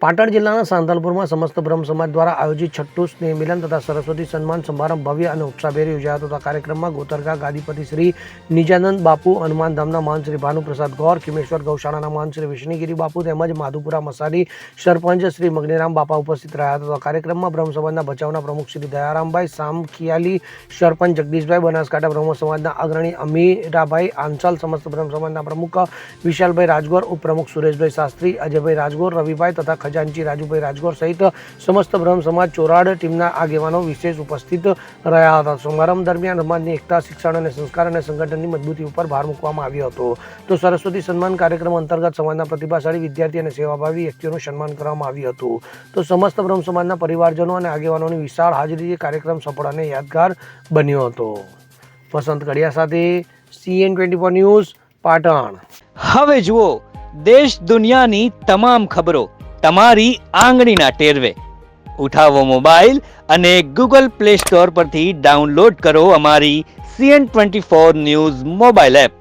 પાટણ જિલ્લાના સાંતલપુરમાં સમસ્ત બ્રહ્મ સમાજ દ્વારા આયોજિત છઠ્ઠું સ્નેહ મિલન તથા સરસ્વતી સન્માન સમારંભ ભવ્ય અને ઉત્સાહભેર યોજાયો હતો. કાર્યક્રમમાં ગોતરગા ગાદીપતિ શ્રી નિજાનંદ બાપુ, હનુમાનધામના મહંત શ્રી ભાનુપ્રસાદ ગૌર, ખીમેશ્વર ગૌશાળાના મહંત શ્રી વિષ્ણુગીરી બાપુ તેમજ માધુપુરા મસાલી સરપંચ શ્રી મગનીરામ બાપા ઉપસ્થિત રહ્યા હતા. કાર્યક્રમમાં બ્રહ્મ સમાજના ભચાઉના પ્રમુખ શ્રી દયારામભાઈ સામખિયાલી, સરપંચ જગદીશભાઈ, બનાસકાંઠા બ્રહ્મ સમાજના અગ્રણી અમીરાભાઈ આંચલ, સમસ્ત બ્રહ્મ સમાજના પ્રમુખ વિશાલભાઈ રાજગોર, ઉપપ્રમુખ સુરેશભાઈ શાસ્ત્રી, અજયભાઈ રાજગોર, રવિભાઈ તથા ખજાનચી રાજુભાઈ રાજગોર સહિત સમસ્ત બ્રહ્મ સમાજ ચોરાડ ટીમના આગેવાનો વિશેષ ઉપસ્થિત રહ્યા હતા. સમારંભ દરમિયાન સમાજની એકતા, શિક્ષણ અને સંસ્કાર અને સંગઠનની મજબૂતી ઉપર ભાર મૂકવામાં આવ્યો હતો. તો સરસ્વતી સન્માન કાર્યક્રમ અંતર્ગત સમાજના પ્રતિભાશાળી વિદ્યાર્થી અને સેવાભાવી વ્યક્તિઓનું સન્માન કરવામાં આવ્યું હતું. તો સમસ્ત બ્રહ્મ સમાજના પરિવારજનો અને આગેવાનોની વિશાળ હાજરીથી કાર્યક્રમ સફળ અને યાદગાર બન્યો હતો. વસંત કડિયા સાથે CN24 ન્યૂઝ પાટણ. હવે જુઓ દેશ દુનિયાની તમામ ખબરો તમારી આંગળીના ટેરવે. ઉઠાવો મોબાઈલ અને Google Play Store પરથી ડાઉનલોડ કરો અમારી CN24 ન્યૂઝ મોબાઈલ એપ.